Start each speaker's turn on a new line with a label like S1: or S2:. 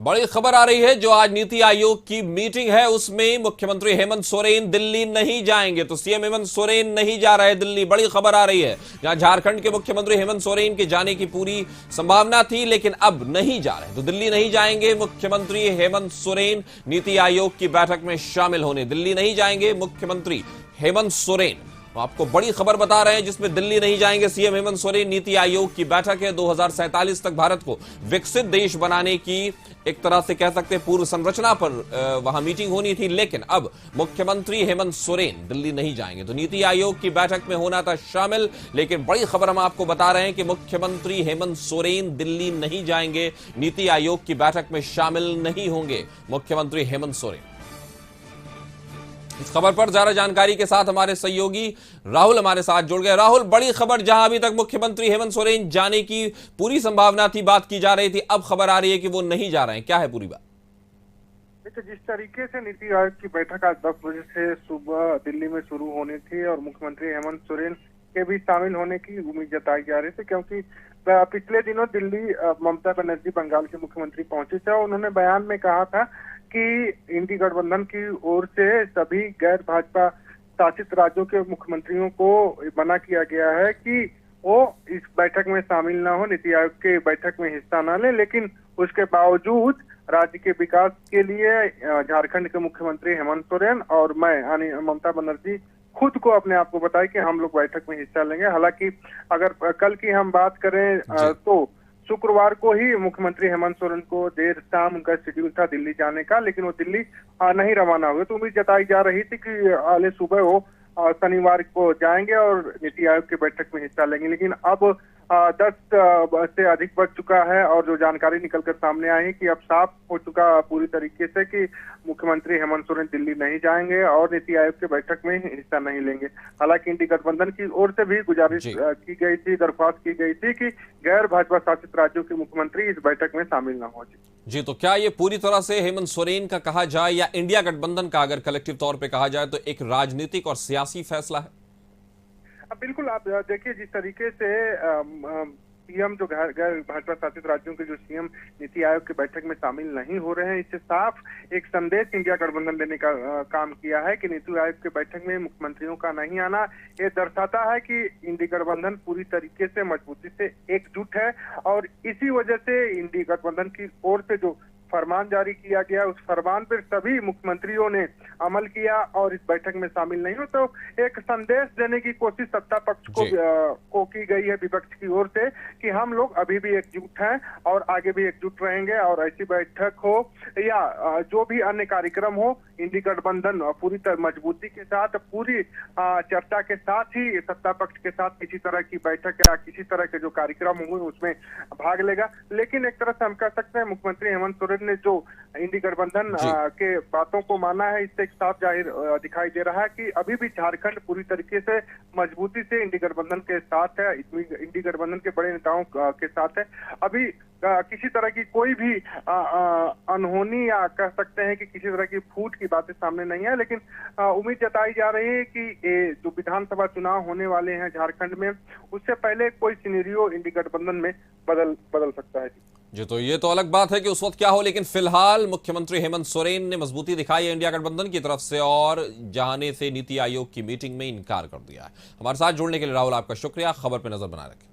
S1: बड़ी खबर आ रही है। जो आज नीति आयोग की मीटिंग है उसमें मुख्यमंत्री हेमंत सोरेन दिल्ली नहीं जाएंगे। तो सीएम हेमंत सोरेन नहीं जा रहे दिल्ली, बड़ी खबर आ रही है। जहां झारखंड के मुख्यमंत्री हेमंत सोरेन के जाने की पूरी संभावना थी, लेकिन अब नहीं जा रहे। तो दिल्ली नहीं जाएंगे मुख्यमंत्री हेमंत सोरेन। नीति आयोग की बैठक में शामिल होने दिल्ली नहीं जाएंगे मुख्यमंत्री हेमंत सोरेन। आपको बड़ी खबर बता रहे हैं जिसमें दिल्ली नहीं जाएंगे सीएम हेमंत सोरेन। नीति आयोग की बैठक है। 2047 तक भारत को विकसित देश बनाने की एक तरह से कह सकते हैं पूर्व संरचना पर वहां मीटिंग होनी थी, लेकिन अब मुख्यमंत्री हेमंत सोरेन दिल्ली नहीं जाएंगे। तो नीति आयोग की बैठक में होना था शामिल, लेकिन बड़ी खबर हम आपको बता रहे हैं कि मुख्यमंत्री हेमंत सोरेन दिल्ली नहीं जाएंगे। नीति आयोग की बैठक में शामिल नहीं होंगे मुख्यमंत्री हेमंत सोरेन। इस खबर पर ज्यादा जानकारी के साथ हमारे सहयोगी राहुल हमारे साथ जुड़ गए। राहुल, बड़ी खबर, जहां अभी तक मुख्यमंत्री हेमंत सोरेन जाने की पूरी संभावना थी, बात की जा रही थी, अब खबर आ रही है कि वो नहीं जा रहे हैं। क्या है पूरी बात?
S2: देखिए, जिस तरीके से नीति आयोग की बैठक आज 10 बजे से सुबह दिल्ली में शुरू होनी थी और मुख्यमंत्री हेमंत सोरेन के भी शामिल होने की उम्मीद जताई जा रही थी, क्योंकि पिछले दिनों दिल्ली ममता बनर्जी बंगाल के मुख्यमंत्री पहुंचे थे और उन्होंने बयान में कहा था कि इंडी गठबंधन की ओर से सभी गैर भाजपा शासित राज्यों के मुख्यमंत्रियों को मना किया गया है कि वो इस बैठक में शामिल ना हो, नीति आयोग के बैठक में हिस्सा ना ले। लेकिन उसके बावजूद राज्य के विकास के लिए झारखंड के मुख्यमंत्री हेमंत सोरेन और मैं यानी ममता बनर्जी खुद को अपने आप को बताया कि हम लोग बैठक में हिस्सा लेंगे। हालांकि अगर कल की हम बात करें तो शुक्रवार को ही मुख्यमंत्री हेमंत सोरेन को देर शाम उनका शेड्यूल था दिल्ली जाने का, लेकिन वो दिल्ली नहीं रवाना हुए। तो उम्मीद जताई जा रही थी कि अगले सुबह वो शनिवार को जाएंगे और नीति आयोग की बैठक में हिस्सा लेंगे। लेकिन अब 10 से अधिक बज चुका है और जो जानकारी निकलकर सामने आई है कि अब साफ हो चुका पूरी तरीके से कि मुख्यमंत्री हेमंत सोरेन दिल्ली नहीं जाएंगे और नीति आयोग की बैठक में हिस्सा नहीं लेंगे। हालांकि इंडी गठबंधन की ओर से भी गुजारिश की गई थी, दरख्वास्त की गई थी कि गैर भाजपा शासित राज्यों के मुख्यमंत्री इस बैठक में शामिल न हो।
S1: जी, तो क्या ये पूरी तरह से हेमंत सोरेन का कहा जाए या इंडिया गठबंधन का अगर कलेक्टिव तौर पे कहा जाए तो एक राजनीतिक और सियासी फैसला है?
S2: बिल्कुल, आप देखिए जिस तरीके से सीएम जो गैर भाजपा शासित राज्यों के जो सीएम नीति आयोग की बैठक में शामिल नहीं हो रहे हैं, इससे साफ एक संदेश इंडिया गठबंधन देने का काम किया है कि नीति आयोग की बैठक में मुख्यमंत्रियों का नहीं आना ये दर्शाता है कि इंडी गठबंधन पूरी तरीके से मजबूती से एकजुट है। और इसी वजह से इंडी गठबंधन की ओर से जो फरमान जारी किया गया उस फरमान पर सभी मुख्यमंत्रियों ने अमल किया और इस बैठक में शामिल नहीं हो। तो एक संदेश देने की कोशिश सत्ता पक्ष को की गई है विपक्ष की ओर से कि हम लोग अभी भी एकजुट हैं और आगे भी एकजुट रहेंगे और ऐसी बैठक हो या जो भी अन्य कार्यक्रम हो, इंडी गठबंधन पूरी तरह मजबूती के साथ पूरी चर्चा के साथ ही सत्ता पक्ष के साथ किसी तरह की बैठक या किसी तरह के जो कार्यक्रम होंगे उसमें भाग लेगा। लेकिन एक तरह से हम कह सकते हैं मुख्यमंत्री हेमंत सोरेन ने जो इंडी गठबंधन के बातों को माना है, इससे एक साफ जाहिर दिखाई दे रहा है कि अभी भी झारखंड पूरी तरीके से मजबूती से इंडी गठबंधन के साथ है, इंडी गठबंधन के बड़े नेताओं के साथ है। अभी किसी तरह की कोई भी अनहोनी या कह सकते हैं कि किसी तरह की फूट की बातें सामने नहीं है। लेकिन उम्मीद जताई जा रही है कि जो विधानसभा चुनाव होने वाले हैं झारखंड में, उससे पहले कोई सिनेरियो इंडी गठबंधन में बदल सकता है।
S1: जी, तो ये तो अलग बात है कि उस वक्त क्या हो, लेकिन फिलहाल मुख्यमंत्री हेमंत सोरेन ने मजबूती दिखाई है इंडिया गठबंधन की तरफ से और जाने से नीति आयोग की मीटिंग में इनकार कर दिया है। हमारे साथ जुड़ने के लिए राहुल आपका शुक्रिया। खबर पर नजर बनाए रखें।